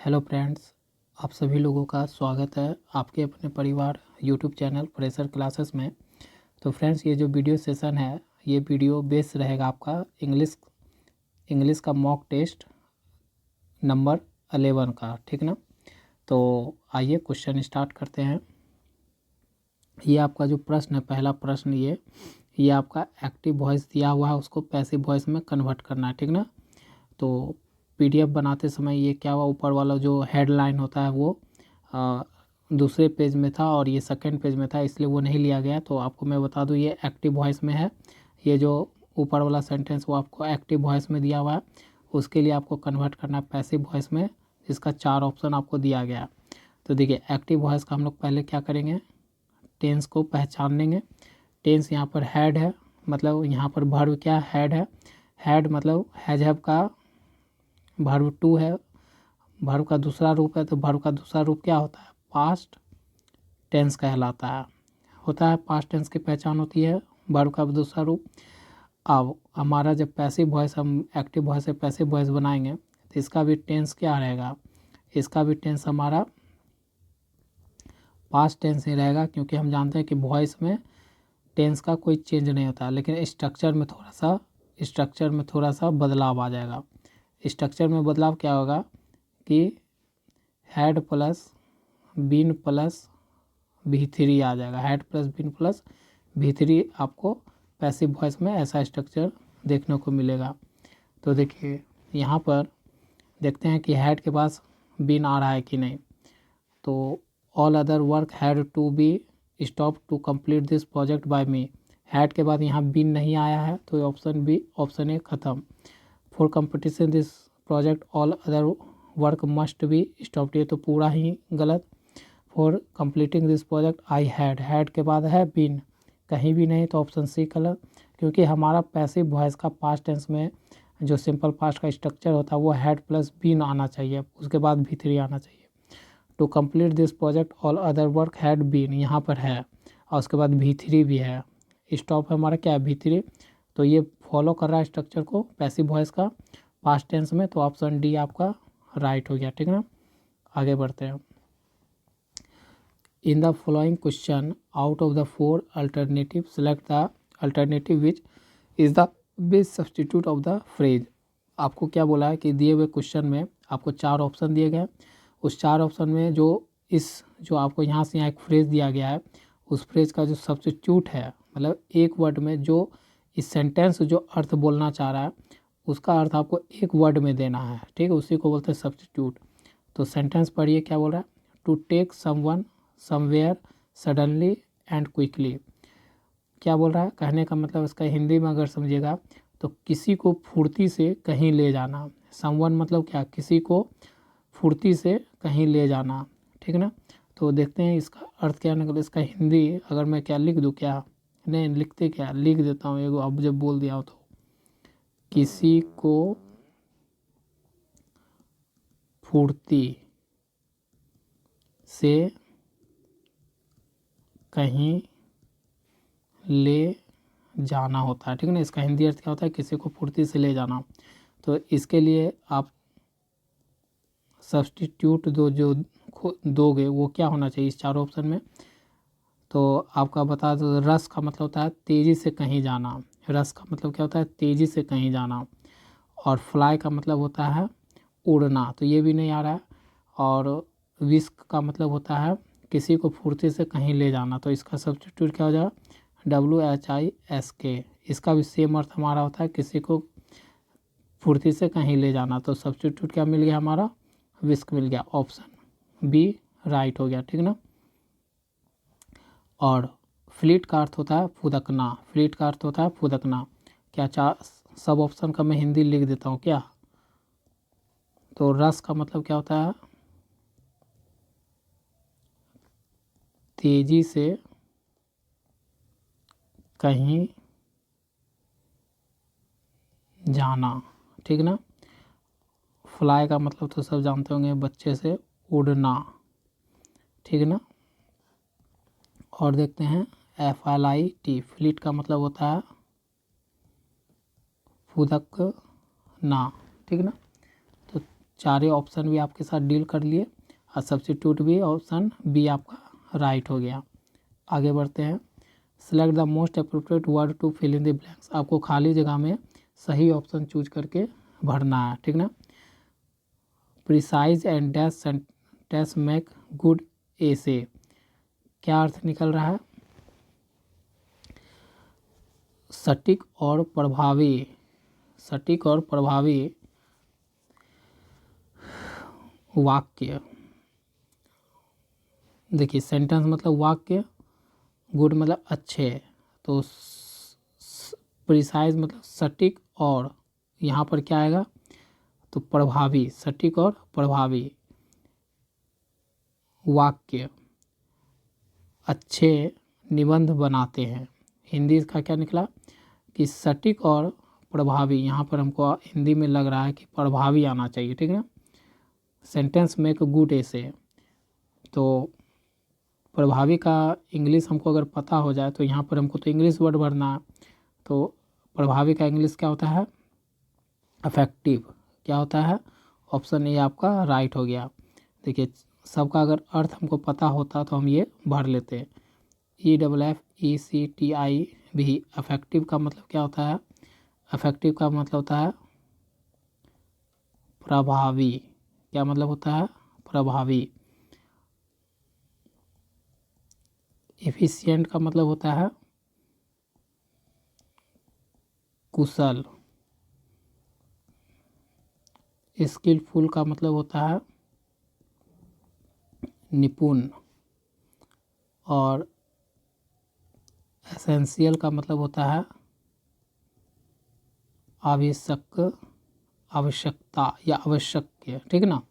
Hello friends, आप सभी लोगों का स्वागत है आपके अपने परिवार यूट्यूब चैनल फ्रेशर क्लासेस में। तो फ्रेंड्स, ये जो वीडियो सेशन है ये वीडियो बेस रहेगा आपका इंग्लिश का मॉक टेस्ट नंबर 11 का, ठीक ना। तो आइए क्वेश्चन स्टार्ट करते हैं। ये आपका जो प्रश्न है, पहला प्रश्न ये आपका एक्टिव वॉइस दिया हुआ है, उसको पैसिव वॉइस में कन्वर्ट करना है, ठीक ना। तो पीडीएफ बनाते समय ये क्या हुआ, ऊपर वाला जो हेडलाइन होता है वो दूसरे पेज में था और ये सेकंड पेज में था, इसलिए वो नहीं लिया गया। तो आपको मैं बता दूं ये एक्टिव वॉइस में है। ये जो ऊपर वाला सेंटेंस वो आपको एक्टिव वॉइस में दिया हुआ है, उसके लिए आपको कन्वर्ट करना है पैसिव वॉइस में, जिसका 4 ऑप्शन आपको दिया गया। तो देखिए, एक्टिव वॉइस का हम लोग पहले क्या करेंगे, टेंस को पहचान लेंगे। टेंस यहाँ पर हैड है, मतलब यहाँ पर वर्ब क्या हैड है। हैड मतलब हैज हैव का वर्ब टू है, वर्ब का दूसरा रूप है। तो वर्ब का दूसरा रूप क्या होता है, पास्ट टेंस कहलाता है, होता है पास्ट टेंस की पहचान होती है वर्ब का दूसरा रूप। अब हमारा जब पैसिव वॉइस, हम एक्टिव वॉइस से पैसिव वॉइस बनाएंगे तो इसका भी टेंस क्या रहेगा, इसका भी टेंस हमारा पास्ट टेंस ही रहेगा, क्योंकि हम जानते हैं कि वॉइस में टेंस का कोई चेंज नहीं होता, लेकिन स्ट्रक्चर में थोड़ा सा बदलाव आ जाएगा। स्ट्रक्चर में बदलाव क्या होगा कि हैड प्लस बीन प्लस भी3 आ जाएगा। हैड प्लस बीन प्लस भी3 आपको पैसिव वॉइस में ऐसा स्ट्रक्चर देखने को मिलेगा। तो देखिए यहाँ पर देखते हैं कि हैड के पास बीन आ रहा है कि नहीं। तो all other work had to be stop to complete this project by me. Had के बाद यहाँ बीन नहीं आया है, तो ऑप्शन बी, ऑप्शन ए खत्म। For competition this project all other work must be stopped, ये तो पूरा ही गलत। For completing this project I had के बाद है बीन, कहीं भी नहीं, तो ऑप्शन सी गलत। क्योंकि हमारा पैसिव वॉइस का पास्ट टेंस में जो सिंपल पास्ट का स्ट्रक्चर होता है वो हैड प्लस बीन आना चाहिए, उसके बाद भी3 आना चाहिए। To complete this project all other work had been, यहाँ पर है, और उसके बाद भी3 भी है। स्टॉप हमारा क्या है, भी3। तो ये फॉलो कर रहा है स्ट्रक्चर को पैसिव वॉइस का पास्ट टेंस में, तो ऑप्शन डी आपका राइट हो गया, ठीक ना। आगे बढ़ते हैं। In the following question out of the 4 alternative select the alternative which is the best substitute of the phrase. आपको क्या बोला है कि दिए हुए क्वेश्चन में आपको 4 ऑप्शन दिए गए, उस 4 ऑप्शन में जो आपको यहाँ से यहाँ एक फ्रेज दिया गया है, उस फ्रेज का जो सब्सटीट्यूट है, मतलब एक वर्ड में जो इस सेंटेंस जो अर्थ बोलना चाह रहा है उसका अर्थ आपको एक वर्ड में देना है, ठीक है, उसी को बोलते हैं सब्सटीट्यूट। तो सेंटेंस पढ़िए क्या बोल रहा है, to take someone somewhere suddenly and quickly. क्या बोल रहा है, कहने का मतलब इसका हिंदी में अगर समझिएगा तो किसी को फुर्ती से कहीं ले जाना। समवन मतलब क्या, किसी को फुर्ती से कहीं ले जाना, ठीक ना। तो देखते हैं इसका अर्थ क्या निकले। इसका हिंदी अगर मैं क्या लिख दूँ, क्या नहीं लिखते, क्या लिख देता हूँ एगो, अब जब बोल दिया हो तो, किसी को फुर्ती से कहीं ले जाना होता है, ठीक है ना। इसका हिंदी अर्थ क्या होता है, किसी को फुर्ती से ले जाना। तो इसके लिए आप सब्सटीट्यूट जो दोगे वो क्या होना चाहिए इस 4 ऑप्शन में। तो आपका बता दो, रस का मतलब होता है तेज़ी से कहीं जाना, रस का मतलब क्या होता है, तेज़ी से कहीं जाना। और फ्लाई का मतलब होता है उड़ना, तो ये भी नहीं आ रहा है। और विस्क का मतलब होता है किसी को फुर्ती से कहीं ले जाना, तो इसका सब्सटीट्यूट क्या हो जाएगा, WHISK। इसका भी सेम अर्थ हमारा होता है किसी को फुर्ती से कहीं ले जाना। तो सब्सटीट्यूट क्या मिल गया हमारा, विस्क मिल गया, ऑप्शन बी राइट हो गया, ठीक ना। और फ्लीट का अर्थ होता है फुदकना, फ्लीट का अर्थ होता है फुदकना। क्या सब ऑप्शन का मैं हिंदी लिख देता हूँ क्या। तो रस का मतलब क्या होता है, तेजी से कहीं जाना, ठीक ना। फ्लाई का मतलब तो सब जानते होंगे, बच्चे से उड़ना, ठीक ना। और देखते हैं FLIT, फ्लीट का मतलब होता है फुदकना, ठीक ना। तो चारे ऑप्शन भी आपके साथ डील कर लिए और सब्स्टिट्यूट भी ऑप्शन बी आपका राइट हो गया। आगे बढ़ते हैं। Select the most appropriate word to fill in the blanks. आपको खाली जगह में सही ऑप्शन चूज करके भरना है, ठीक ना। Precise and dash make good essay, क्या अर्थ निकल रहा है? सटीक और प्रभावी, सटीक और प्रभावी वाक्य। देखिए सेंटेंस मतलब वाक्य, गुड मतलब अच्छे, तो प्रिसाइज मतलब सटीक, और यहाँ पर क्या आएगा तो प्रभावी, सटीक और प्रभावी वाक्य अच्छे निबंध बनाते हैं। हिंदी का क्या निकला कि सटीक और प्रभावी, यहाँ पर हमको हिंदी में लग रहा है कि प्रभावी आना चाहिए, ठीक है। सेंटेंस मेक गुड ऐसे, तो प्रभावी का इंग्लिश हमको अगर पता हो जाए तो यहाँ पर हमको तो इंग्लिश वर्ड भरना है। तो प्रभावी का इंग्लिश क्या होता है? अफेक्टिव। क्या होता है? ऑप्शन ए आपका राइट हो गया। देखिए सबका अगर अर्थ हमको पता होता तो हम ये भर लेते। EFFECTIV, अफेक्टिव का मतलब क्या होता है? अफेक्टिव का मतलब होता है प्रभावी। क्या मतलब होता है? प्रभावी। एफिशिएंट का मतलब होता है कुशल। स्किलफुल का मतलब होता है निपुण। और एसेंशियल का मतलब होता है आवश्यकता या आवश्यक, ठीक ना।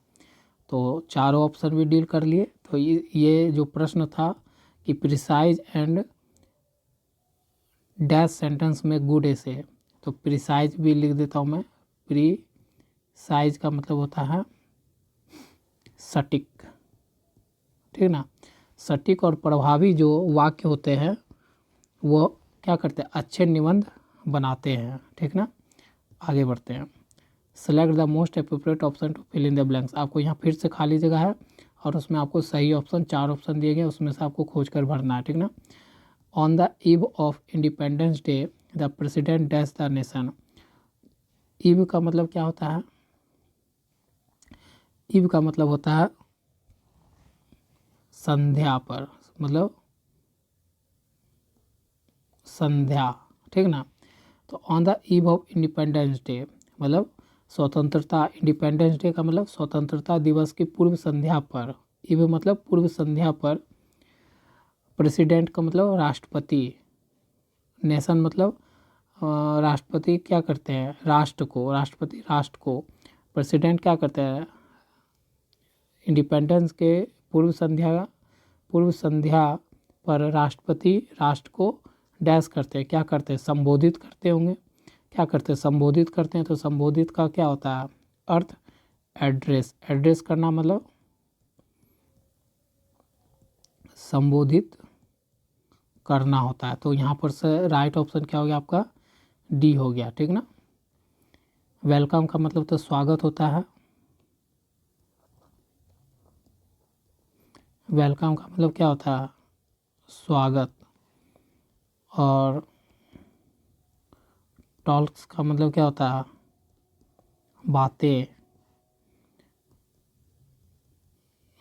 तो चारों ऑप्शन भी डील कर लिए। तो ये जो प्रश्न था कि प्रिसाइज एंड डैश सेंटेंस में गुड ऐसे, तो प्रिसाइज भी लिख देता हूँ मैं। प्रिसाइज का मतलब होता है सटीक, ठीक ना। सटीक और प्रभावी जो वाक्य होते हैं वो क्या करते हैं? अच्छे निबंध बनाते हैं, ठीक ना। आगे बढ़ते हैं। Select the most appropriate option to fill in the blanks. आपको यहाँ फिर से खाली जगह है और उसमें आपको सही ऑप्शन, 4 ऑप्शन दिए गए, उसमें से आपको खोज कर भरना है, ठीक ना। On the eve of independence day the president dash the nation. Eve का मतलब क्या होता है? ईव का मतलब होता है संध्या पर, मतलब संध्या, ठीक ना। तो on the eve of independence day मतलब स्वतंत्रता, इंडिपेंडेंस डे का मतलब स्वतंत्रता दिवस की पूर्व संध्या पर। ईव मतलब पूर्व संध्या पर। प्रेसिडेंट का मतलब राष्ट्रपति। नेशन मतलब राष्ट्रपति क्या करते हैं? राष्ट्र को, राष्ट्रपति राष्ट्र को। प्रेसिडेंट क्या करते हैं? इंडिपेंडेंस के पूर्व संध्या पर राष्ट्रपति राष्ट्र को डैश करते हैं, क्या करते हैं? संबोधित करते होंगे। क्या करते हैं? संबोधित करते हैं। तो संबोधित का क्या होता है अर्थ? एड्रेस। एड्रेस करना मतलब संबोधित करना होता है। तो यहाँ पर से राइट ऑप्शन क्या हो गया आपका? डी हो गया, ठीक ना। वेलकम का मतलब तो स्वागत होता है। वेलकम का मतलब क्या होता है? स्वागत। और टॉक्स का मतलब क्या होता है? बातें।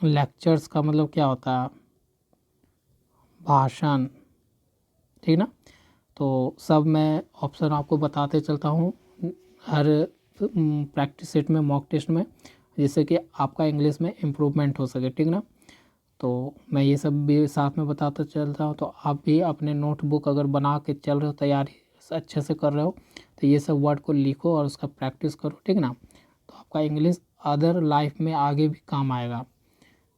लेक्चर्स का मतलब क्या होता है? भाषण, ठीक ना। तो सब मैं ऑप्शन आपको बताते चलता हूँ हर प्रैक्टिस सेट में, मॉक टेस्ट में, जिससे कि आपका इंग्लिश में इम्प्रूवमेंट हो सके, ठीक ना। तो मैं ये सब भी साथ में बताता चलता हूँ। तो आप भी अपने नोटबुक अगर बना के चल रहे हो, तैयारी अच्छे से कर रहे हो, तो ये सब वर्ड को लिखो और उसका प्रैक्टिस करो, ठीक ना। तो आपका इंग्लिश अदर लाइफ में आगे भी काम आएगा,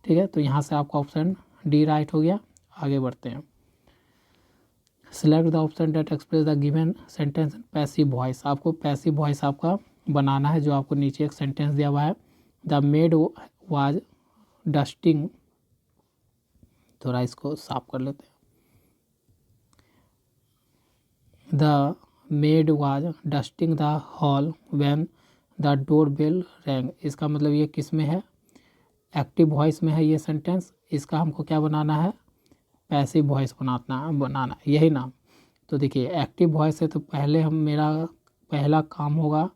ठीक है। तो यहाँ से आपका ऑप्शन डी राइट हो गया। आगे बढ़ते हैं। Select the option that express the given sentence in passive voice. आपको पैसिव वॉइस आपका बनाना है, जो आपको नीचे एक सेंटेंस दिया हुआ है। द मेड वाज डस्टिंग, थोड़ा इसको साफ कर लेते हैं। The maid was dusting the hall when the door bell rang, इसका मतलब ये किस में है, एक्टिव वॉइस में है ये सेंटेंस। इसका हमको क्या बनाना है, पैसिव वॉइस बनाना यही ना। तो देखिए एक्टिव वॉइस है तो पहले हम मेरा पहला काम होगा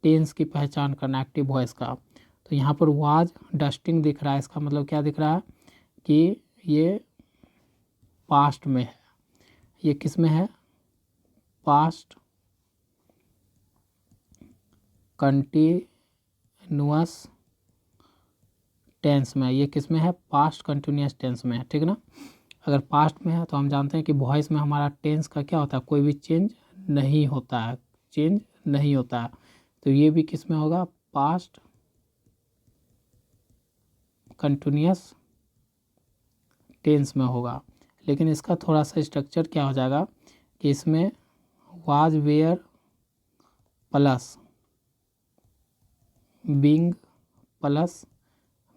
टेंस की पहचान करना एक्टिव वॉइस का। तो यहाँ पर वाज डस्टिंग दिख रहा है, इसका मतलब क्या दिख रहा है कि ये पास्ट में है, ये किस में है, पास्ट कंटिन्यूअस टेंस में, ये किस में है, पास्ट कंटिन्यूअस टेंस में है, ठीक ना। अगर पास्ट में है तो हम जानते हैं कि वॉइस में हमारा टेंस का क्या होता है, कोई भी चेंज नहीं होता है, चेंज नहीं होता है। तो ये भी किस में होगा, पास्ट कंटिन्यूअस टेंस में होगा। लेकिन इसका थोड़ा सा स्ट्रक्चर क्या हो जाएगा कि इसमें was were plus being plus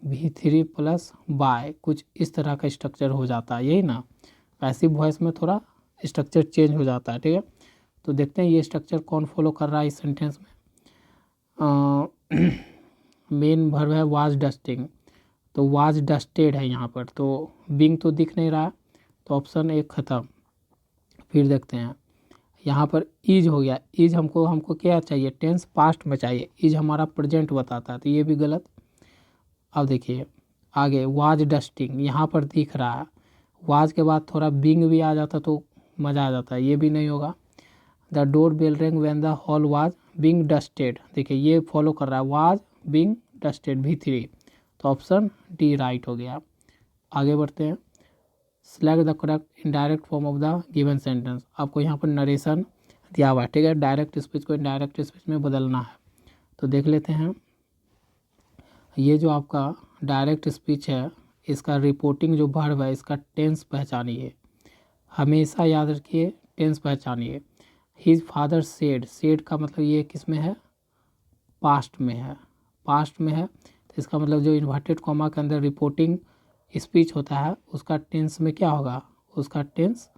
V3 plus by, कुछ इस तरह का स्ट्रक्चर हो जाता है, यही ना। पैसिव वॉइस में थोड़ा स्ट्रक्चर चेंज हो जाता है, ठीक है। तो देखते हैं ये स्ट्रक्चर कौन फॉलो कर रहा है इस सेंटेंस में। मेन वर्ब है वाज डस्टिंग, तो वाज डस्टेड है यहाँ पर, तो बीइंग तो दिख नहीं रहा, तो ऑप्शन एक खत्म। फिर देखते हैं यहाँ पर इज हो गया, इज हमको क्या चाहिए, टेंस पास्ट में चाहिए, इज हमारा प्रेजेंट बताता है, तो ये भी गलत। अब देखिए आगे वाज डस्टिंग, यहाँ पर दिख रहा है, वाज के बाद थोड़ा बीइंग भी आ जाता तो मज़ा आ जाता है, ये भी नहीं होगा। The door bell ring when the hall was being dusted, देखिए ये फॉलो कर रहा है वाज बीइंग डस्टेड V3, तो ऑप्शन डी राइट हो गया। आगे बढ़ते हैं, select the correct indirect form of the given sentence, आपको यहाँ पर नरेशन दिया हुआ है, ठीक है, डायरेक्ट स्पीच को इनडायरेक्ट स्पीच में बदलना है। तो देख लेते हैं, ये जो आपका डायरेक्ट स्पीच है इसका रिपोर्टिंग जो वर्ब है इसका टेंस पहचानिए, हमेशा याद रखिए टेंस पहचानिए। हिज फादर सेड, सेड का मतलब ये किस में है, पास्ट में है, पास्ट में है, तो इसका मतलब जो इन्वर्टेड कॉमा के अंदर रिपोर्टिंग स्पीच होता है उसका टेंस में क्या होगा, उसका टेंस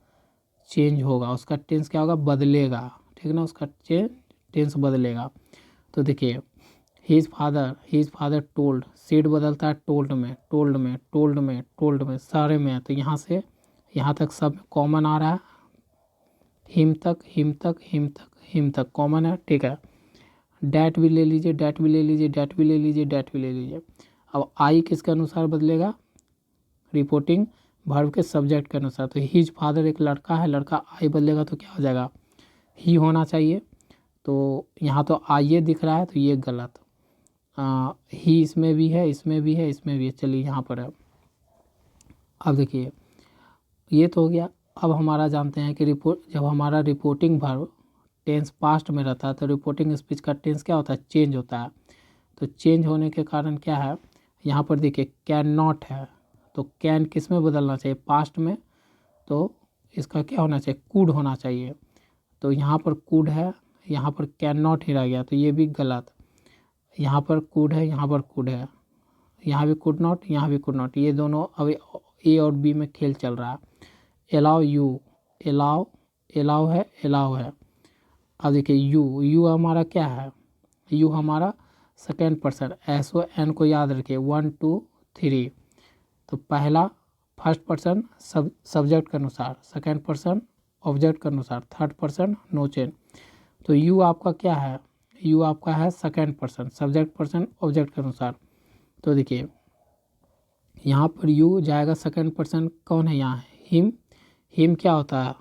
चेंज होगा, उसका टेंस क्या होगा, बदलेगा, ठीक है ना, उसका टेंस बदलेगा। तो देखिए हिज फादर टोल्ड, सेड बदलता है टोल्ड में, टोल्ड में, टोल्ड में, टोल्ड में, सारे में है, तो यहाँ से यहाँ तक सब कॉमन आ रहा है, हिम तक हिम तक हिम तक हिम तक कॉमन है, ठीक है। डैट भी ले लीजिए, डैट भी ले लीजिए, डैट भी ले लीजिए, डैट भी ले लीजिए। अब आई किसके अनुसार बदलेगा, रिपोर्टिंग वर्ब के सब्जेक्ट के अनुसार, तो हिज फादर एक लड़का है, लड़का आई बदलेगा तो क्या हो जाएगा, ही होना चाहिए, तो यहाँ तो आइए दिख रहा है तो ये गलत, ही इसमें भी है, इसमें भी है, इसमें भी है, चलिए यहाँ पर है। अब देखिए ये तो हो गया। अब हमारा जानते हैं कि जब हमारा रिपोर्टिंग वर्ब टेंस पास्ट में रहता है तो रिपोर्टिंग स्पीच का टेंस क्या होता है, चेंज होता है। तो चेंज होने के कारण क्या है, यहाँ पर देखिए कैन नॉट है, तो कैन किस में बदलना चाहिए, पास्ट में, तो इसका क्या होना चाहिए, कुड होना चाहिए, तो यहाँ पर कुड है, यहाँ पर कैन नॉट ही रह गया, तो ये भी गलत। यहाँ पर कुड है, यहाँ पर कुड है, यहाँ भी कुड नॉट, यहाँ भी कुड नॉट, ये दोनों अभी ए और बी में खेल चल रहा है। एलाउ यू, एलाउ एलाउ है, एलाउ है। अब देखिए यू हमारा क्या है, यू हमारा सेकेंड पर्सन, SON को याद रखिए 1 2 3, तो पहला फर्स्ट पर्सन सब्जेक्ट के अनुसार, सेकेंड पर्सन ऑब्जेक्ट के अनुसार, थर्ड पर्सन नो चेंज। तो यू आपका क्या है, यू आपका है second person subject person object के अनुसार। तो देखिए यहाँ पर यू जाएगा सेकेंड पर्सन, कौन है यहाँ, हिम, हिम क्या होता है,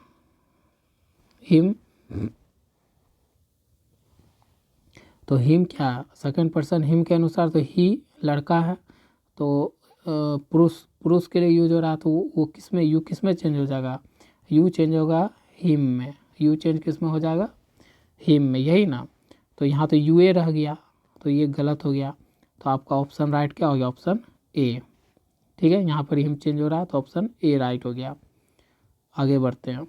हिम, तो हिम क्या है सेकेंड पर्सन, हिम के अनुसार तो ही लड़का है, तो पुरुष, पुरुष के लिए यूज हो रहा, तो वो किस में, यू किस में चेंज हो जाएगा, यू चेंज होगा हिम में, यू चेंज किस में हो जाएगा, हिम में, यही ना। तो यहाँ तो यूए रह गया, तो ये गलत हो गया, तो आपका ऑप्शन राइट क्या हो गया, ऑप्शन ए, ठीक है। यहाँ पर हिम चेंज हो रहा है तो ऑप्शन ए राइट हो गया। आगे बढ़ते हैं,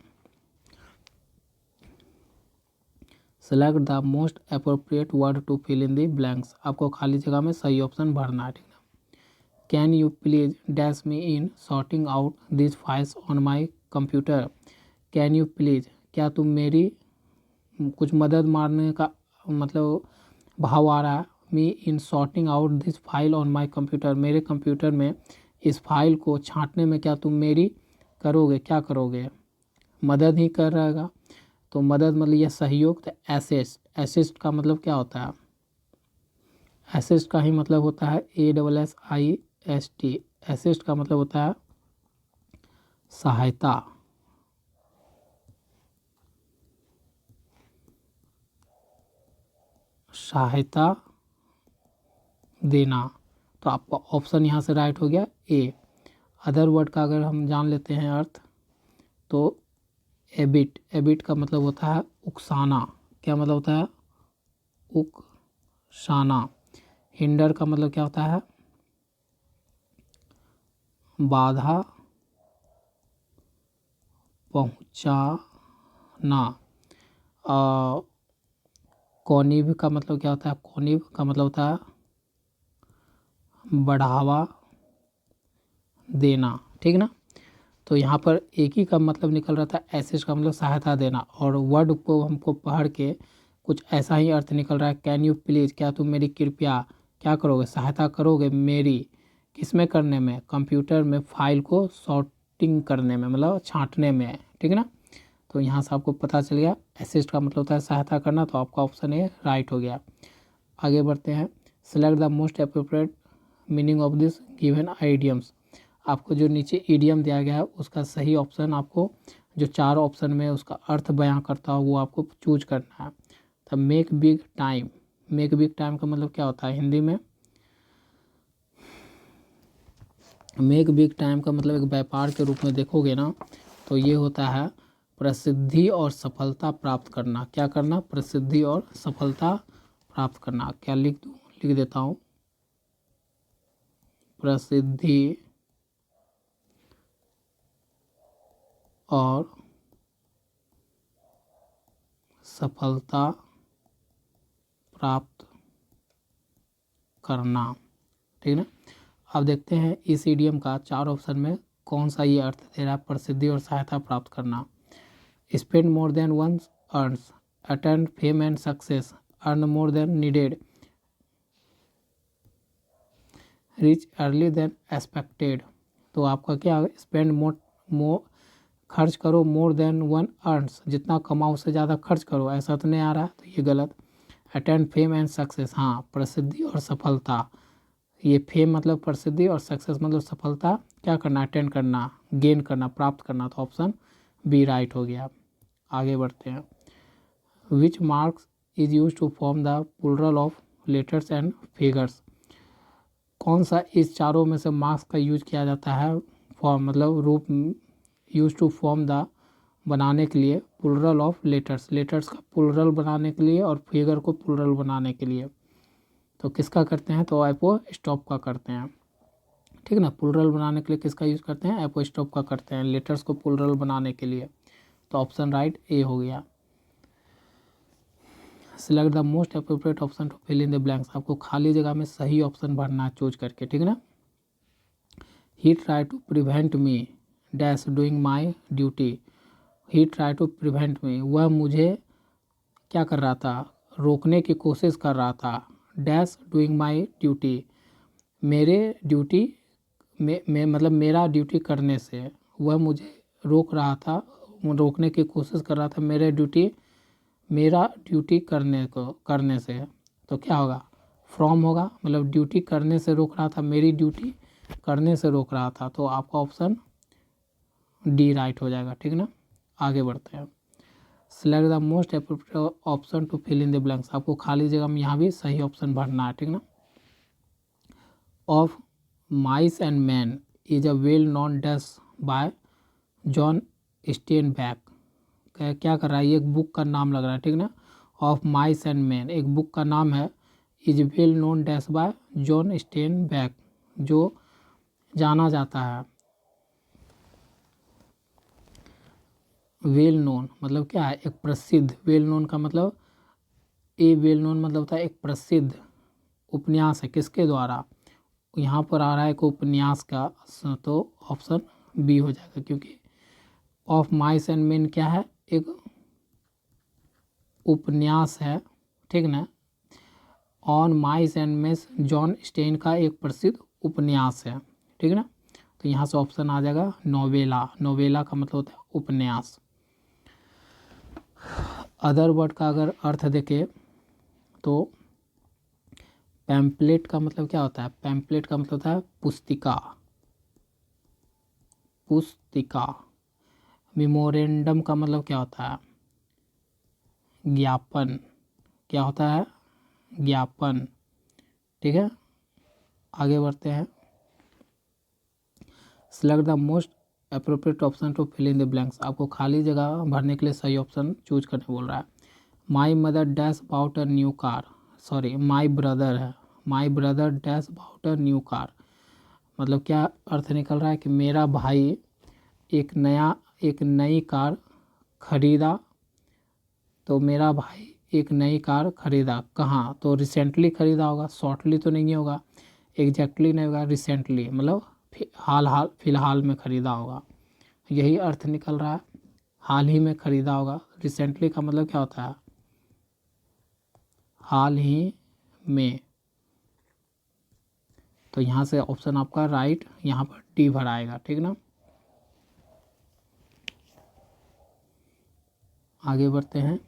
select the most appropriate word to fill in the blanks, आपको खाली जगह में सही ऑप्शन भरना है, ठीक है। Can you please dash me in sorting out this files on my computer, can you please, क्या तुम मेरी कुछ मदद मारने का मतलब भाव आ रहा है me in sorting out this file on my computer, मेरे कंप्यूटर में इस फाइल को छांटने में क्या तुम मेरी करोगे, क्या करोगे, मदद ही कर रहेगा। तो मदद मतलब यह सहयोग। तो असिस्ट, असिस्ट का मतलब क्या होता है, असिस्ट का ही मतलब होता है ASSIST, असिस्ट का मतलब होता है सहायता, सहायता देना। तो आपका ऑप्शन यहाँ से राइट हो गया ए। अदर वर्ड का अगर हम जान लेते हैं अर्थ, तो एबिट, एबिट का मतलब होता है उकसाना, क्या मतलब होता है, उकसाना। हिंडर का मतलब क्या होता है, बाधा पहुंचाना। कॉनिव का मतलब क्या होता है, कॉनिव का मतलब होता है बढ़ावा देना, ठीक ना। तो यहाँ पर एक ही का मतलब निकल रहा था, असिस्ट का मतलब सहायता देना, और वर्ड को हमको पढ़ के कुछ ऐसा ही अर्थ निकल रहा है, कैन यू प्लीज़, क्या तुम मेरी कृपया क्या करोगे, सहायता करोगे मेरी, किस में करने में, कंप्यूटर में फाइल को सॉर्टिंग करने में, मतलब छांटने में, ठीक है ना। तो यहाँ से आपको पता चल गया असिस्ट का मतलब होता है सहायता करना, तो आपका ऑप्शन ए राइट हो गया। आगे बढ़ते हैं, select the most appropriate meaning of this given idioms. आपको जो नीचे ईडियम दिया गया है उसका सही ऑप्शन आपको, जो चार ऑप्शन में उसका अर्थ बयां करता हो वो आपको चूज करना है। तो make big time, make big time का मतलब क्या होता है हिंदी में, मेक बिग टाइम का मतलब एक व्यापार के रूप में देखोगे ना, तो ये होता है प्रसिद्धि और सफलता प्राप्त करना। क्या करना, प्रसिद्धि और सफलता प्राप्त करना। क्या लिख दूँ, लिख देता हूँ, प्रसिद्धि और सफलता प्राप्त करना, ठीक ना। अब देखते हैं इस ईडियम का चार ऑप्शन में कौन सा ये अर्थ दे रहा है, प्रसिद्धि और सहायता प्राप्त करना। Spend more than one earns, attend fame and success, earn more than needed, rich early then expected. तो आपका क्या, स्पेंड मोर खर्च करो, मोर देन वन अर्न्स, जितना कमाओ उससे ज़्यादा खर्च करो, ऐसा तो नहीं आ रहा, तो ये गलत। अटेंड फेम एंड सक्सेस, हाँ प्रसिद्धि और सफलता, ये फेम मतलब प्रसिद्धि और सक्सेस मतलब सफलता क्या करना, अटेंड करना, गेन करना, प्राप्त करना। तो ऑप्शन बी राइट हो गया। आगे बढ़ते हैं, which marks is use to form the plural of letters and figures. कौन सा इस चारों में से मार्क्स का यूज किया जाता है, फॉर्म मतलब रूप, यूज टू फॉर्म द बनाने के लिए, प्लूरल ऑफ लेटर्स, लेटर्स का प्लूरल बनाने के लिए और फिगर को प्लूरल बनाने के लिए। तो किसका करते हैं, तो एपो स्टॉप का करते हैं, ठीक ना। प्लूरल बनाने के लिए किसका यूज़ करते हैं, एपो स्टॉप का करते हैं, लेटर्स को प्लूरल बनाने के लिए। तो ऑप्शन राइट ए हो गया। Select the most appropriate option to fill in the blanks, आपको खाली जगह में सही ऑप्शन भरना है चूज करके, ठीक है ना। He try to prevent me dash doing my duty, he try to prevent me, वह मुझे क्या कर रहा था, रोकने की कोशिश कर रहा था, डैश डूइंग माई ड्यूटी, मेरे ड्यूटी में मतलब मेरा ड्यूटी करने से, वह मुझे रोक रहा था, रोकने की कोशिश कर रहा था मेरा ड्यूटी करने से। तो क्या होगा, फ्रॉम होगा, मतलब ड्यूटी करने से रोक रहा था, मेरी ड्यूटी करने से रोक रहा था। तो आपका ऑप्शन डी राइट हो जाएगा, ठीक ना। आगे बढ़ते हैं, select the most appropriate option to fill in the blanks, आपको खाली जगह में यहाँ भी सही ऑप्शन भरना है, ठीक ना। Of mice and man is a well known dash by John Steinbeck, क्या कर रहा है, ये एक बुक का नाम लग रहा है, ठीक ना। ऑफ माइस एंड मैन एक बुक का नाम है, is well known dash by John Steinbeck, जो जाना जाता है, वेल नोन मतलब क्या है, एक प्रसिद्ध, वेल नोन का मतलब, ए वेल नोन मतलब होता है एक प्रसिद्ध उपन्यास है, किसके द्वारा, यहाँ पर आ रहा है एक उपन्यास का, तो ऑप्शन बी हो जाएगा, क्योंकि ऑफ माइस एंड मेन क्या है, एक उपन्यास है, ठीक ना। On Mice and Men John Stein का एक प्रसिद्ध उपन्यास है। ठीक है ना, तो यहाँ से ऑप्शन आ जाएगा नोवेला। नोवेला का मतलब होता है उपन्यास। अदर वर्ड का अगर अर्थ देखें तो पैम्पलेट का मतलब क्या होता है? पैम्पलेट का मतलब होता है पुस्तिका, पुस्तिका। मेमोरेंडम का मतलब क्या होता है? ज्ञापन। क्या होता है? ज्ञापन। ठीक है, आगे बढ़ते हैं। Select the most appropriate option to fill in the blanks. आपको खाली जगह भरने के लिए सही ऑप्शन चूज करने बोल रहा है। My mother dash about a new car, sorry my brother है, my brother dash about a new car. मतलब क्या अर्थ निकल रहा है कि मेरा भाई एक नई कार खरीदा। तो मेरा भाई एक नई कार खरीदा कहाँ? तो रिसेंटली खरीदा होगा, शॉर्टली तो नहीं होगा, एग्जैक्टली नहीं होगा, रिसेंटली मतलब फिलहाल में खरीदा होगा, यही अर्थ निकल रहा है। हाल ही में खरीदा होगा। रिसेंटली का मतलब क्या होता है? हाल ही में। तो यहाँ से ऑप्शन आपका राइट यहाँ पर डी भराएगा। ठीक ना, आगे बढ़ते हैं।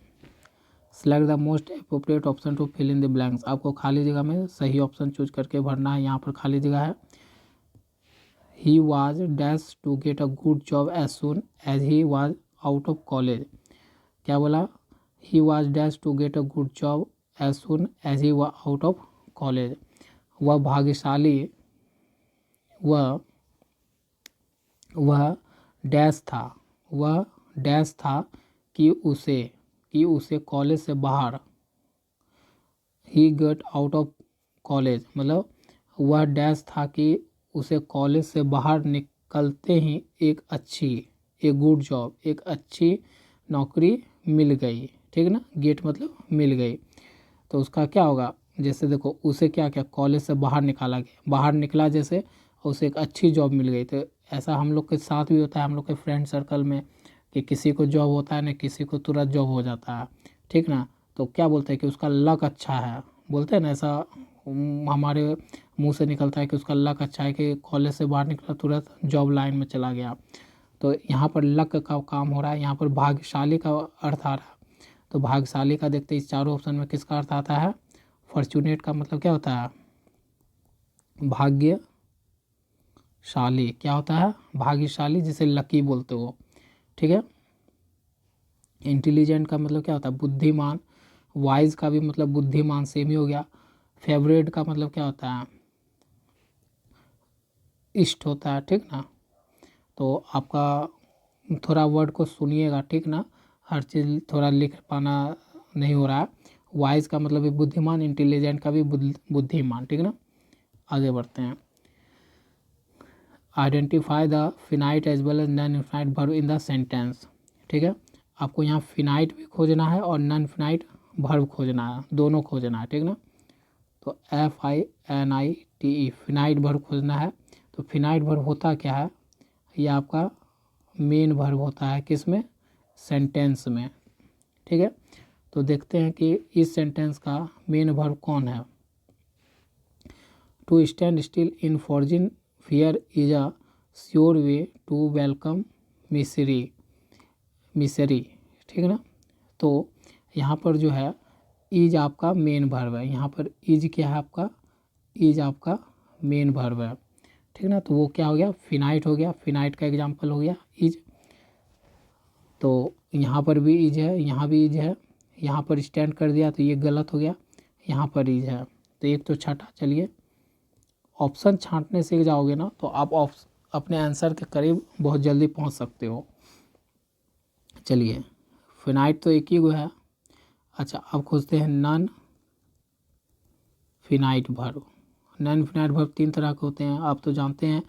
Select the most appropriate option to fill in the blanks. आपको खाली जगह में सही ऑप्शन चूज करके भरना है। यहाँ पर खाली जगह है। He was dash to get a good job as soon as he was out of college. क्या बोला? He was dash to get a good job as soon as he was out of college. वह भाग्यशाली, वह वह dash था, वह dash था कि उसे कॉलेज से बाहर, ही गेट आउट ऑफ कॉलेज मतलब वह डैश था कि उसे कॉलेज से बाहर निकलते ही एक गुड जॉब, एक अच्छी नौकरी मिल गई। ठीक ना, गेट मतलब मिल गई। तो उसका क्या होगा? जैसे देखो उसे क्या क्या कॉलेज से बाहर निकाला गया, बाहर निकला जैसे, और उसे एक अच्छी जॉब मिल गई। तो ऐसा हम लोग के साथ भी होता है, हम लोग के फ्रेंड सर्कल में, कि किसी को जॉब होता है ना, किसी को तुरंत जॉब हो जाता है। ठीक ना, तो क्या बोलते हैं कि उसका लक अच्छा है, बोलते हैं ना ऐसा। हमारे मुंह से निकलता है कि उसका लक अच्छा है कि कॉलेज से बाहर निकला तुरंत जॉब लाइन में चला गया। तो यहाँ पर लक का काम हो रहा है, यहाँ पर भाग्यशाली का अर्थ आ रहा है। तो भाग्यशाली का देखते इस चारों ऑप्शन में किसका अर्थ आता है? फॉर्चुनेट का मतलब क्या होता है? भाग्यशाली। क्या होता है? भाग्यशाली, जिसे लकी बोलते हो। ठीक है। इंटेलिजेंट का मतलब क्या होता है? बुद्धिमान। वाइज का भी मतलब बुद्धिमान, सेम ही हो गया। फेवरेट का मतलब क्या होता है? इष्ट होता है। ठीक ना, तो आपका थोड़ा वर्ड को सुनिएगा। ठीक ना, हर चीज़ थोड़ा लिख पाना नहीं हो रहा है। वाइज का मतलब भी बुद्धिमान, इंटेलिजेंट का भी बुद्धिमान। ठीक ना, आगे बढ़ते हैं। Identify the finite as well as non infinite verb in the sentence. ठीक है, आपको यहाँ फिनाइट भी खोजना है और नॉन फिनाइट वर्ब खोजना है, दोनों खोजना है। ठीक ना, तो FINITE फिनाइट वर्ब खोजना है। तो फिनाइट वर्ब होता क्या है? ये आपका मेन वर्ब होता है किसमें? सेंटेंस में। ठीक है, तो देखते हैं कि इस सेंटेंस का मेन वर्ब कौन है। To stand still in forging fear is a sure way to welcome misery, misery. ठीक है ना, तो यहाँ पर जो है इज आपका मेन वर्ब है। यहाँ पर इज क्या है आपका? इज आपका मेन वर्ब है। ठीक ना, तो वो क्या हो गया? फिनाइट हो गया। फिनाइट का एग्जांपल हो गया इज। तो यहाँ पर भी इज है, यहाँ भी इज है। यहाँ पर स्टैंड कर दिया तो ये गलत हो गया, यहाँ पर इज है। तो एक तो छठा। चलिए, ऑप्शन छांटने सीख जाओगे ना तो आप अपने आंसर के करीब बहुत जल्दी पहुँच सकते हो। चलिए, फिनाइट तो एक ही गो है। अच्छा, अब खोजते हैं non finite verb. Non finite verb 3 तरह के होते हैं, आप तो जानते हैं।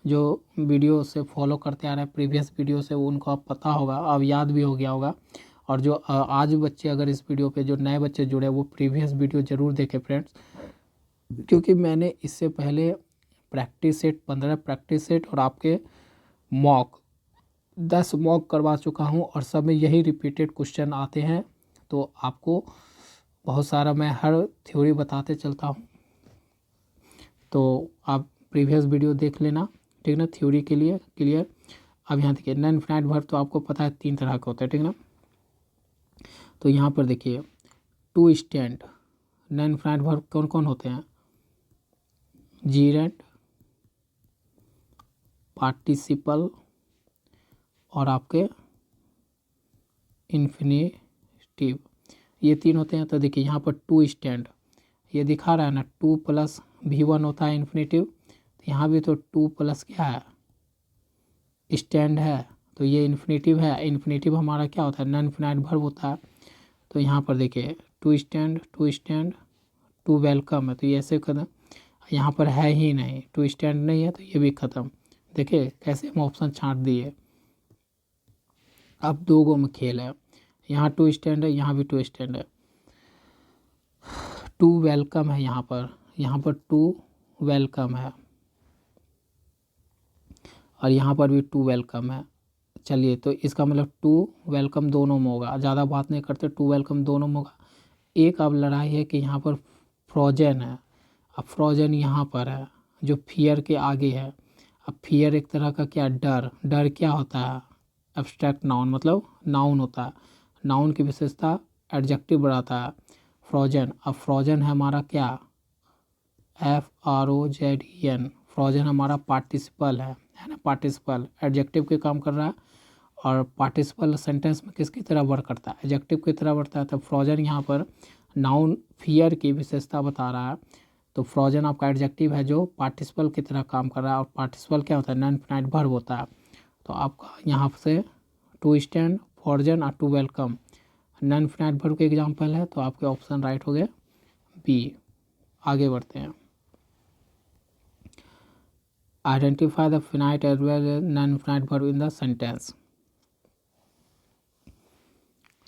जो वीडियो से फॉलो करते आ रहे हैं प्रीवियस वीडियो से, उनको आप पता होगा, अब याद भी हो गया होगा। और जो आज बच्चे अगर इस वीडियो पे जो नए बच्चे जुड़े वो प्रीवियस वीडियो ज़रूर देखें फ्रेंड्स, क्योंकि मैंने इससे पहले प्रैक्टिस सेट 15 प्रैक्टिस सेट और आपके मॉक 10 मॉक करवा चुका हूँ, और सब में यही रिपीटेड क्वेश्चन आते हैं। तो आपको बहुत सारा मैं हर थ्योरी बताते चलता हूँ, तो आप प्रीवियस वीडियो देख लेना, ठीक ना, थ्योरी के लिए क्लियर। अब यहाँ देखिए नॉन इनफाइनाइट वर्ब तो आपको पता है 3 तरह का होता है, ठीक ना। तो यहाँ पर देखिए to stand non infinite verb कौन कौन होते हैं? जीरेंट, पार्टिसिपल और आपके इन्फिनेटिव, ये 3 होते हैं। तो देखिए यहाँ पर टू स्टैंड ये दिखा रहा है ना, 2 + V1 होता है इन्फिनेटिव, तो यहाँ भी तो 2 + क्या है? स्टैंड है, तो ये इन्फिनेटिव है। इन्फिनेटिव हमारा क्या होता है? नॉन इनफाइनाइट वर्ब होता है। तो यहाँ पर देखिए टू स्टैंड, टू वेलकम है, तो ये ऐसे खत्म। यहाँ पर है ही नहीं, टू स्टैंड नहीं है, तो ये भी ख़त्म। देखिए कैसे हम ऑप्शन छांट दिए। अब 2 गो में खेल है, यहाँ टू स्टैंड है, यहाँ भी टू स्टैंड है। टू वेलकम है यहाँ पर टू वेलकम है, और यहाँ पर भी टू वेलकम है। चलिए, तो इसका मतलब टू वेलकम दोनों में होगा, ज़्यादा बात नहीं करते, टू वेलकम दोनों में होगा। एक अब लड़ाई है कि यहाँ पर फ्रोजन है। अब फ्रोजन यहाँ पर है जो फियर के आगे है। अब फियर एक तरह का क्या, डर क्या होता है? एब्स्ट्रैक्ट नाउन, मतलब नाउन होता है। नाउन की विशेषता एडजेक्टिव बढ़ाता है फ्रोजन। अब फ्रोजन है हमारा क्या? FROZEN। फ्रोजन हमारा पार्टिसिपल है ना, पार्टिसिपल एडजेक्टिव के काम कर रहा है, और पार्टिसिपल सेंटेंस में किसकी तरह वर्क करता है? एडजेक्टिव की तरह बढ़ता है। तो फ्रोजन यहाँ पर नाउन फियर की विशेषता बता रहा है। तो फ्रोजन आपका एडजेक्टिव है जो पार्टिसिपल की तरह काम कर रहा है, और पार्टिसिपल क्या होता है? नॉन इनफाइनाइट वर्ब होता है। तो आपका यहाँ से टू स्टैंड, फ्रोजन और to welcome non infinite verb के एग्जाम्पल है। तो आपके ऑप्शन राइट हो गए बी। आगे बढ़ते हैं। Identify the finite as well as non infinite verb in the sentence.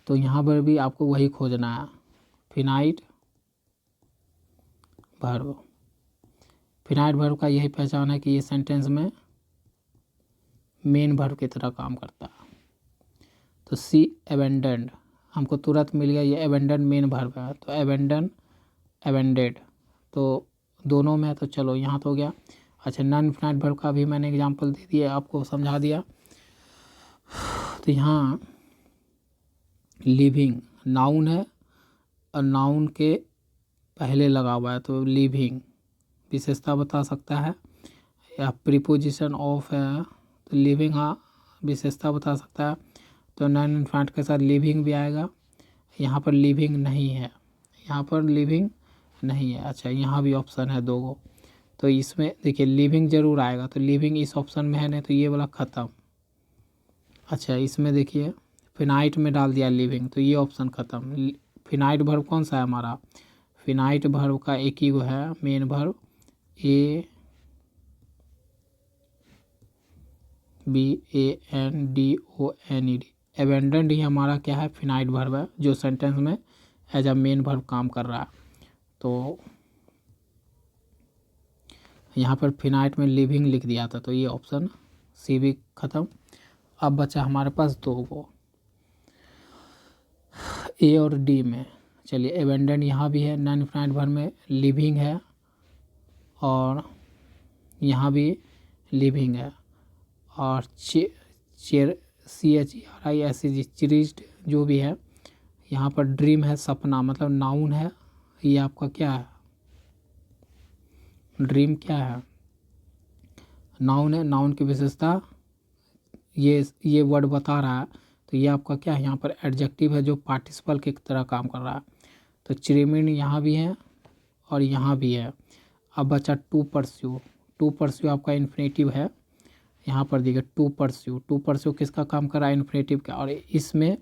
तो यहाँ पर भी आपको वही खोजना है, फिनाइट वर्ब। फिनाइट वर्ब का यही पहचान है कि ये सेंटेंस में मेन वर्ब की तरह काम करता है। तो सी एबेंडेंड हमको तुरंत मिल गया, ये एबेंडन मेन वर्ब है, तो एबेंडन एबेंडेड तो दोनों में है। तो चलो यहाँ तो हो गया। अच्छा, नॉन इनफाइनाइट वर्ब का भी मैंने एग्जांपल दे दिया, आपको समझा दिया। तो यहाँ लिविंग नाउन है, और नाउन के पहले लगा हुआ है, तो लिविंग विशेषता बता सकता है, या प्रीपोजिशन ऑफ है तो लिविंग हाँ विशेषता बता सकता है। तो नॉन इनफाइनाइट के साथ लिविंग भी आएगा। यहाँ पर लिविंग नहीं है, यहाँ पर लिविंग नहीं है। अच्छा, यहाँ भी ऑप्शन है 2 गो, तो इसमें देखिए लिविंग जरूर आएगा, तो लिविंग इस ऑप्शन में है नहीं, तो ये वाला ख़त्म। अच्छा, इसमें देखिए फिनाइट में डाल दिया लिविंग, तो ये ऑप्शन ख़त्म। फिनाइट वर्ब कौन सा है हमारा? फिनाइट वर्ब का एक ही वो है मेन वर्ब, ABANDONED। एबेंडेंड ही हमारा क्या है? फिनाइट वर्ब है, जो सेंटेंस में एज अ मेन वर्ब काम कर रहा है। तो यहाँ पर फिनाइट में लिविंग लिख दिया था, तो ये ऑप्शन सी भी ख़त्म। अब बचा हमारे पास 2 गो, ए और डी में। चलिए, एबेंडेंड यहाँ भी है, नॉन इनफाइनाइट वर्ब में लिविंग है, और यहाँ भी लिविंग है, और चेर CHERISED चीरिज्ड जो भी है। यहाँ पर ड्रीम है, सपना, मतलब नाउन है। ये आपका क्या है? ड्रीम क्या है? नाउन है। नाउन की विशेषता ये वर्ड बता रहा है, तो ये आपका क्या है? यहाँ पर एडजेक्टिव है जो पार्टिसिपल की तरह काम कर रहा है। तो चिरिमिन यहाँ भी है और यहाँ भी है। अब बचा टू परस्यू। टू परस्यू आपका इन्फिनेटिव है, यहाँ पर देखिए टू परस्यू। टू परस्यू किसका काम कर रहा है? इन्फिनेटिव का, और इसमें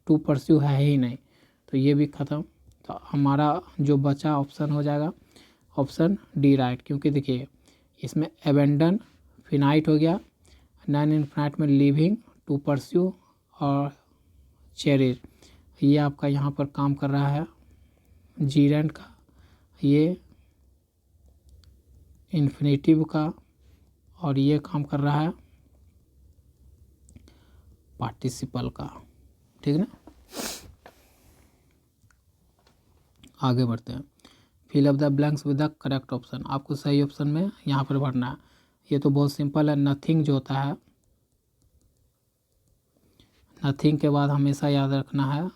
टू परस्यू है ही नहीं, तो ये भी ख़त्म। तो हमारा जो बचा ऑप्शन हो जाएगा ऑप्शन डी राइट, क्योंकि देखिए इसमें एबेंडन फिनाइट हो गया, नॉन इनफाइनाइट में लिविंग, टू परस्यू और चेरिज, ये आपका यहाँ पर काम कर रहा है जीरेंट का, ये इन्फिनेटिव का, और ये काम कर रहा है पार्टिसिपल का, ठीक ना। आगे बढ़ते हैं। Fill up the blanks with the correct option, आपको सही ऑप्शन में यहाँ पर भरना है। ये तो बहुत सिंपल है। नथिंग जो होता है, नथिंग के बाद हमेशा याद रखना है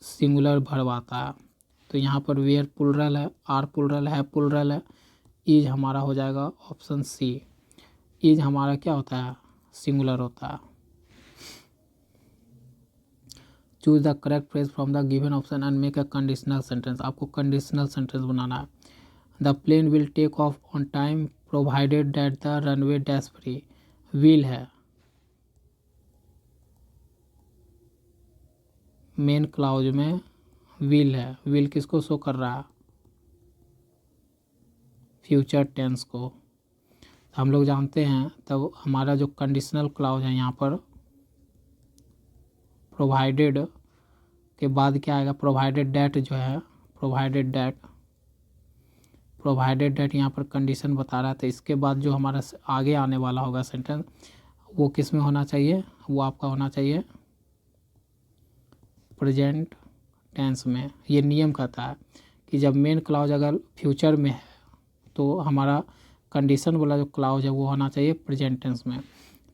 सिंगुलर वर्ब आता है। तो यहाँ पर वेयर प्लुरल है, आर प्लुरल है, प्लुरल है। इज हमारा हो जाएगा ऑप्शन सी। इज हमारा क्या होता है, सिंगुलर होता है। Choose the correct phrase from the given option and make a conditional sentence, आपको कंडीशनल सेंटेंस बनाना है। The plane will take off on time provided that the runway dash free, will है, मेन क्लाउज में will है। Will किसको show कर रहा है, फ्यूचर टेंस को। हम लोग जानते हैं तब हमारा जो कंडीशनल क्लाउज है यहाँ पर प्रोवाइडेड के बाद क्या आएगा, प्रोवाइडेड डैट जो है, प्रोवाइडेड डैट यहाँ पर कंडीशन बता रहा है। तो इसके बाद जो हमारा आगे आने वाला होगा सेंटेंस वो किस में होना चाहिए, वो आपका होना चाहिए प्रेजेंट टेंस में। ये नियम कहता है कि जब मेन क्लाउज अगर फ्यूचर में है तो हमारा कंडीशन वाला जो क्लाउज है वो होना चाहिए प्रेजेंट टेंस में।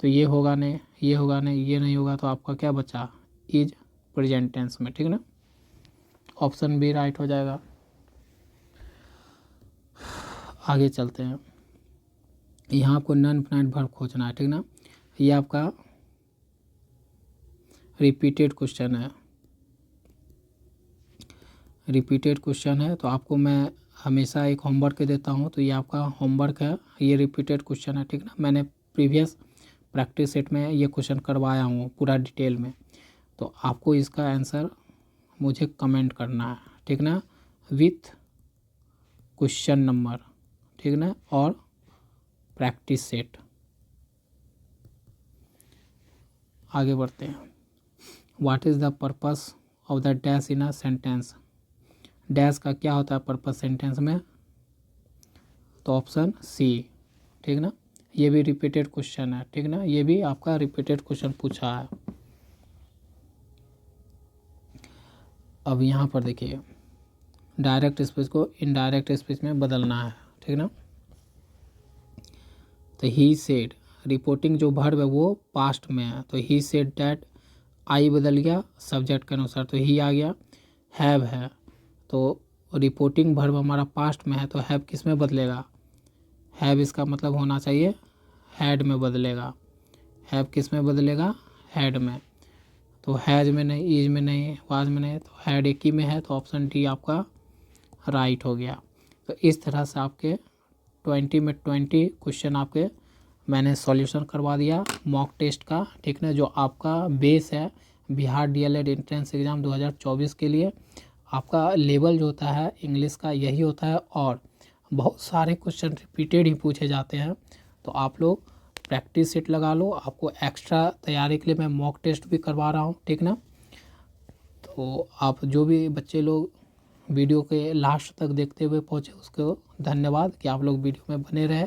तो ये होगा नहीं, ये होगा नहीं, ये नहीं होगा, तो आपका क्या बचा, इज प्रेजेंट टेंस में, ठीक ना। ऑप्शन बी राइट हो जाएगा। आगे चलते हैं। यहाँ आपको नॉन इनफिनाइट वर्ब खोजना है, ठीक ना। ये आपका रिपीटेड क्वेश्चन है, रिपीटेड क्वेश्चन है। तो आपको मैं हमेशा एक होमवर्क देता हूँ, तो ये आपका होमवर्क है, ये रिपीटेड क्वेश्चन है, ठीक ना। मैंने प्रीवियस प्रैक्टिस सेट में ये क्वेश्चन करवाया हूँ पूरा डिटेल में। तो आपको इसका आंसर मुझे कमेंट करना है, ठीक ना, विथ क्वेश्चन नंबर, ठीक ना, और प्रैक्टिस सेट। आगे बढ़ते हैं। What is the purpose of the dash in a sentence, dash का क्या होता है पर्पस सेंटेंस में, तो ऑप्शन सी, ठीक ना। ये भी रिपीटेड क्वेश्चन है, ठीक ना, ये भी आपका रिपीटेड क्वेश्चन पूछा है। अब यहाँ पर देखिए, डायरेक्ट स्पीच को इनडायरेक्ट स्पीच में बदलना है, ठीक ना। तो ही सेड, रिपोर्टिंग जो वर्ब है वो पास्ट में है, तो ही सेड डैट, आई बदल गया सब्जेक्ट के अनुसार, तो ही आ गया। हैव है, तो रिपोर्टिंग वर्ब हमारा पास्ट में है, तो हैव किस में बदलेगा, हैव इसका मतलब होना चाहिए हैड में बदलेगा। हैव किस में बदलेगा, हैड में। तो हैज में नहीं, इज में नहीं, वाज में नहीं, तो हैड एक ही में है, तो ऑप्शन डी आपका राइट हो गया। तो इस तरह से आपके 20 में 20 क्वेश्चन आपके मैंने सॉल्यूशन करवा दिया मॉक टेस्ट का, ठीक ना, जो आपका बेस है बिहार डीएलएड एंट्रेंस एग्ज़ाम 2024 के लिए। आपका लेवल जो होता है इंग्लिश का यही होता है, और बहुत सारे क्वेश्चन रिपीटेड ही पूछे जाते हैं। तो आप लोग प्रैक्टिस सेट लगा लो, आपको एक्स्ट्रा तैयारी के लिए मैं मॉक टेस्ट भी करवा रहा हूँ, ठीक ना। तो आप जो भी बच्चे लोग वीडियो के लास्ट तक देखते हुए पहुँचे उसको धन्यवाद कि आप लोग वीडियो में बने रहे,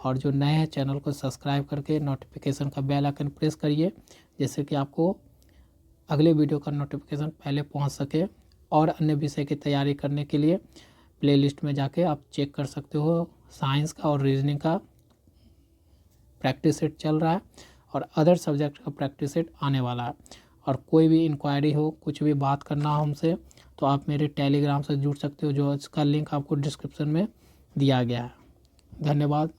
और जो नए हैं चैनल को सब्सक्राइब करके नोटिफिकेशन का बेल आइकन प्रेस करिए, जिससे कि आपको अगले वीडियो का नोटिफिकेशन पहले पहुंच सके। और अन्य विषय की तैयारी करने के लिए प्लेलिस्ट में जाके आप चेक कर सकते हो, साइंस का और रीजनिंग का प्रैक्टिस सेट चल रहा है, और अदर सब्जेक्ट का प्रैक्टिस सेट आने वाला है। और कोई भी इंक्वायरी हो, कुछ भी बात करना हो हमसे, तो आप मेरे टेलीग्राम से जुड़ सकते हो, जो इसका लिंक आपको डिस्क्रिप्शन में दिया गया है। धन्यवाद।